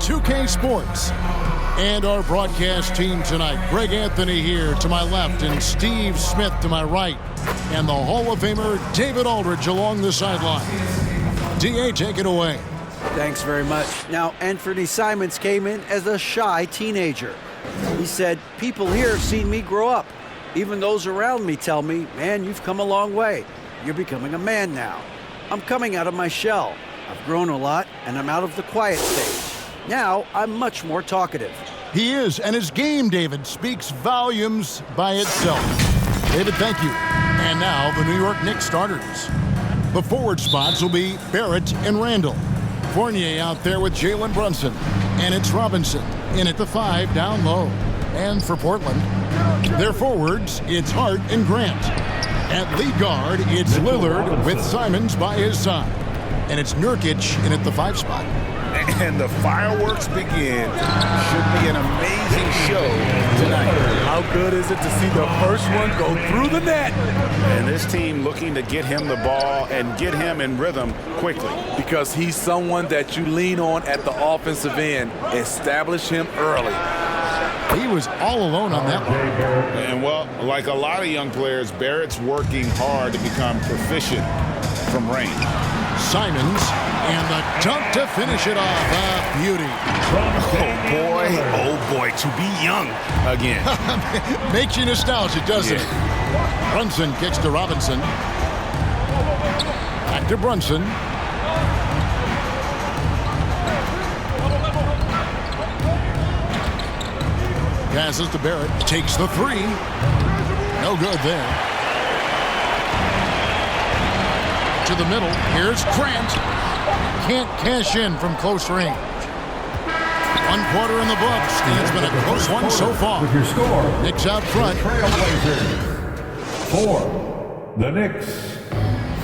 2K Sports. And our broadcast team tonight, Greg Anthony here to my left and Steve Smith to my right. And the Hall of Famer David Aldridge along the sideline. DA, take it away. Thanks very much. Now, Anthony Simons came in as a shy teenager. He said, people here have seen me grow up. Even those around me tell me, man, you've come a long way. You're becoming a man now. I'm coming out of my shell. I've grown a lot, and I'm out of the quiet stage. Now, I'm much more talkative. He is, and his game, David, speaks volumes by itself. David, thank you. And now, the New York Knicks starters. The forward spots will be Barrett and Randall. Fournier out there with Jalen Brunson. And it's Robinson in at the 5 down low. And for Portland, their forwards, it's Hart and Grant. At lead guard, it's Lillard with Simons by his side. And it's Nurkic in at the 5 spot. And the fireworks begin. Should be an amazing show tonight. How good is it to see the first one go through the net? And this team looking to get him the ball and get him in rhythm quickly. Because he's someone that you lean on at the offensive end. Establish him early. He was all alone on that one. And, well, like a lot of young players, Barrett's working hard to become proficient from range. Simons, and the dunk to finish it off. A beauty. Oh boy, to be young again. Makes you nostalgic, doesn't it? Brunson kicks to Robinson. Back to Brunson. Passes to Barrett. Takes the 3. No good there. To the middle. Here's Grant. Can't cash in from close range. 1 quarter in the books, and it's been a close one so far. With your score, Knicks out front. Trailblazers 4, the Knicks 5.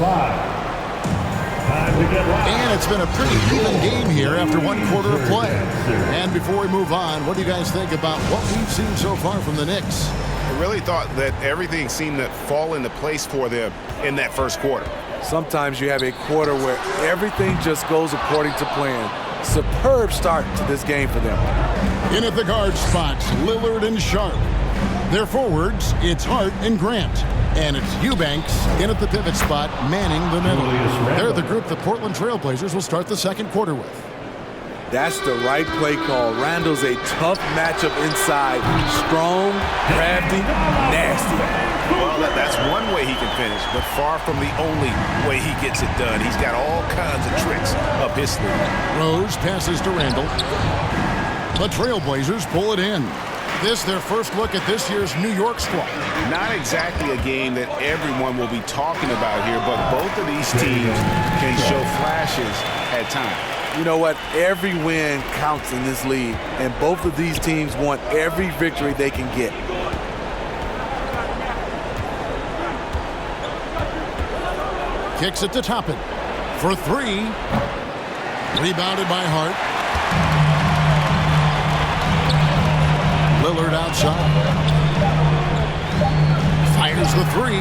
Time to get live. And it's been a pretty even game here after 1 quarter of play. And before we move on, what do you guys think about what we've seen so far from the Knicks? I really thought that everything seemed to fall into place for them in that first quarter. Sometimes you have a quarter where everything just goes according to plan. Superb start to this game for them. In at the guard spots, Lillard and Sharp. Their forwards, it's Hart and Grant. And it's Eubanks in at the pivot spot, manning the middle. They're the group the Portland Trailblazers will start the second quarter with. That's the right play call. Randall's a tough matchup inside. Strong, crafty, nasty. Well, that's one way he can finish, but far from the only way he gets it done. He's got all kinds of tricks up his sleeve. Rose passes to Randall. The Trailblazers pull it in. This their first look at this year's New York squad. Not exactly a game that everyone will be talking about here, but both of these teams can show flashes at times. You know what? Every win counts in this league, and both of these teams want every victory they can get. Kicks it to Toppin for 3. Rebounded by Hart. Lillard outside. Fires the 3.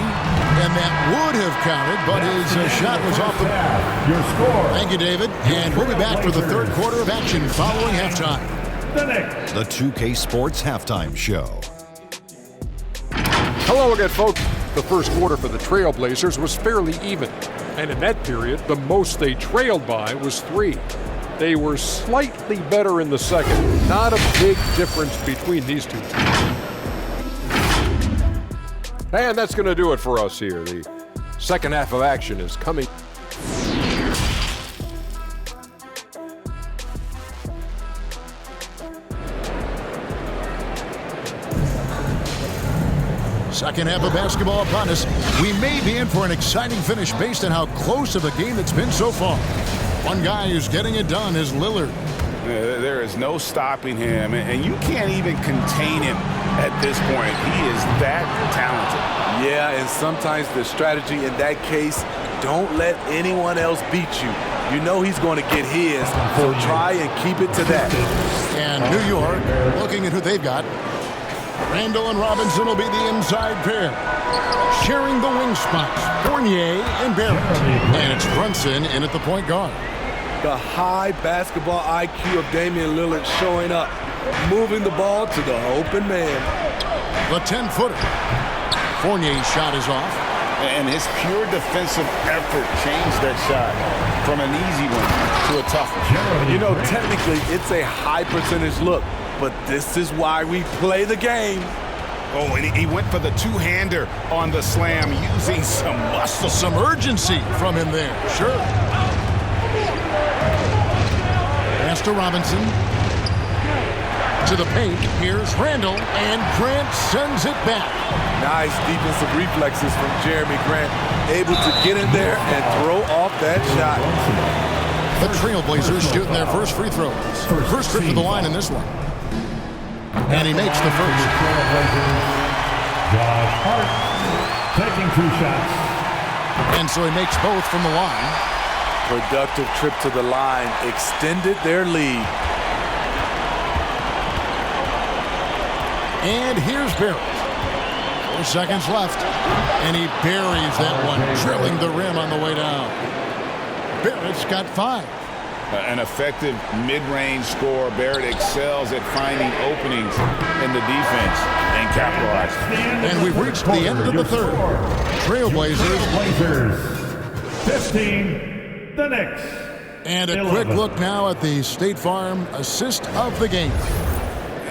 And that would have counted, but his shot was off the bat. Your score. Thank you, David. And we'll be back for the third quarter of action following halftime. The 2K Sports Halftime Show. Hello again, folks. The first quarter for the Trailblazers was fairly even. And in that period, the most they trailed by was 3. They were slightly better in the second. Not a big difference between these two. And that's going to do it for us here. The second half of action is coming. Second half of basketball upon us. We may be in for an exciting finish based on how close of a game it's been so far. One guy who's getting it done is Lillard. There is no stopping him, and you can't even contain him at this point. He is that talented. Yeah, and sometimes the strategy in that case, don't let anyone else beat you. You know he's going to get his, so try and keep it to that. And New York, looking at who they've got. Randall and Robinson will be the inside pair. Sharing the wing spots, Fournier and Barrett. And it's Brunson in at the point guard. The high basketball IQ of Damian Lillard showing up, moving the ball to the open man. The 10-footer. Fournier's shot is off. And his pure defensive effort changed that shot from an easy one to a tough one. You know, technically, it's a high percentage look, but this is why we play the game. Oh, and he went for the two-hander on the slam using some muscle. Some urgency from him there, sure. Pass to Robinson. To the paint, here's Randall, and Grant sends it back. Nice defensive reflexes from Jeremy Grant, able to get in there and throw off that shot. The Trailblazers shooting their first free throws. First trip to the line in this one. And he makes the first. Josh Hart taking 2 shots. And so he makes both from the line. Productive trip to the line extended their lead. And here's Barrett. 4 seconds left. And he buries that one, drilling the rim on the way down. Barrett's got 5. An effective mid-range scorer. Barrett excels at finding openings in the defense and capitalizing. And we've reached the end of the third. Trailblazers 15, the Knicks. And a 11. quick look now at the State Farm assist of the game.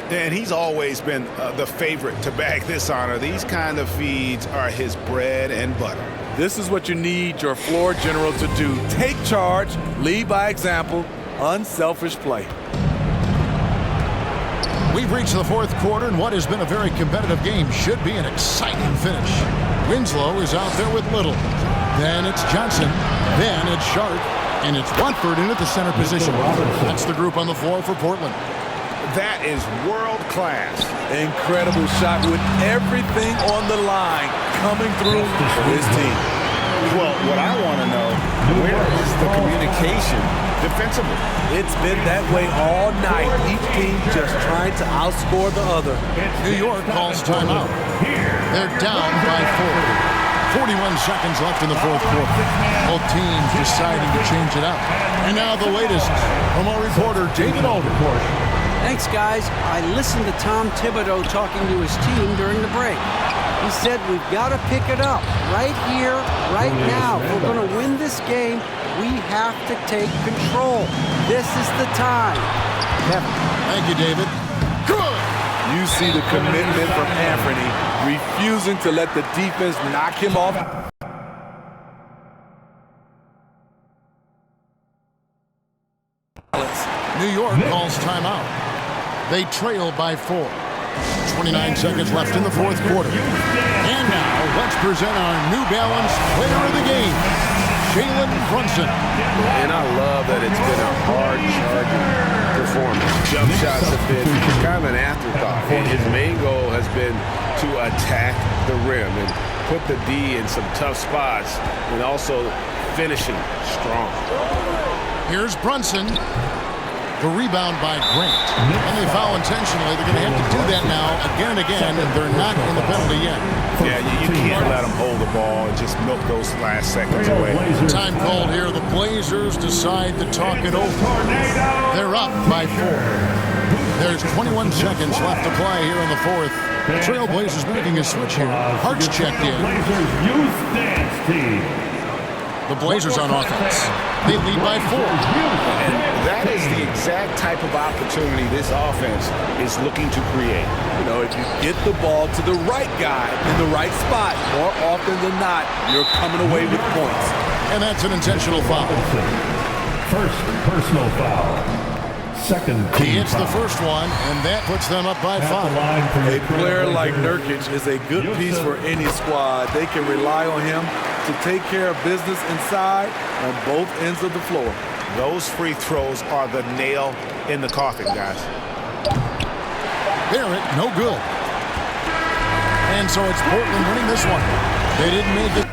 And he's always been the favorite to bag this honor. These kind of feeds are his bread and butter. This is what you need your floor general to do. Take charge, lead by example, unselfish play. We've reached the fourth quarter, and what has been a very competitive game should be an exciting finish. Winslow is out there with Little. Then it's Johnson. Then it's Sharp. And it's Watford in at the center position. That's the group on the floor for Portland. That is world class. Incredible shot with everything on the line coming through for his team. Well, what I want to know, where is the communication defensively? It's been that way all night. Each team just trying to outscore the other. New York calls timeout. They're down by 4. 41 seconds left in the fourth quarter. Both teams deciding to change it up. And now the latest from our reporter, David Alden. Thanks, guys. I listened to Tom Thibodeau talking to his team during the break. He said we've got to pick it up right here, right now. If we're going to win this game, we have to take control. This is the time. Kevin. Thank you, David. Good. You see the commitment from Anthony, refusing to let the defense knock him off. New York calls timeout. They trail by 4. 29 seconds left in the fourth quarter. And now, let's present our New Balance player of the game, Jalen Brunson. And I love that it's been a hard-charging performance. Jump shots have been kind of an afterthought. His main goal has been to attack the rim and put the D in some tough spots and also finishing strong. Here's Brunson. The rebound by Grant. And they foul intentionally. They're going to have to do that now again and again, and they're not in the penalty yet. Yeah, you can't let them hold the ball and just milk those last seconds away. Time called here. The Blazers decide to talk it over. They're up by 4. There's 21 seconds left to play here in the fourth. The Trailblazers making a switch here. Hart's checked in. The Blazers on offense. They lead by 4. And that is the exact type of opportunity this offense is looking to create. You know, if you get the ball to the right guy in the right spot, more often than not, you're coming away with points. And that's an intentional foul. First personal foul. Second team He hits the foul. first one, and that puts them up by 5. A player like Nurkic is a good piece for any squad. They can rely on him to take care of business inside on both ends of the floor. Those free throws are the nail in the coffin, guys. Barrett, no good. And so it's Portland winning this one. They didn't make it.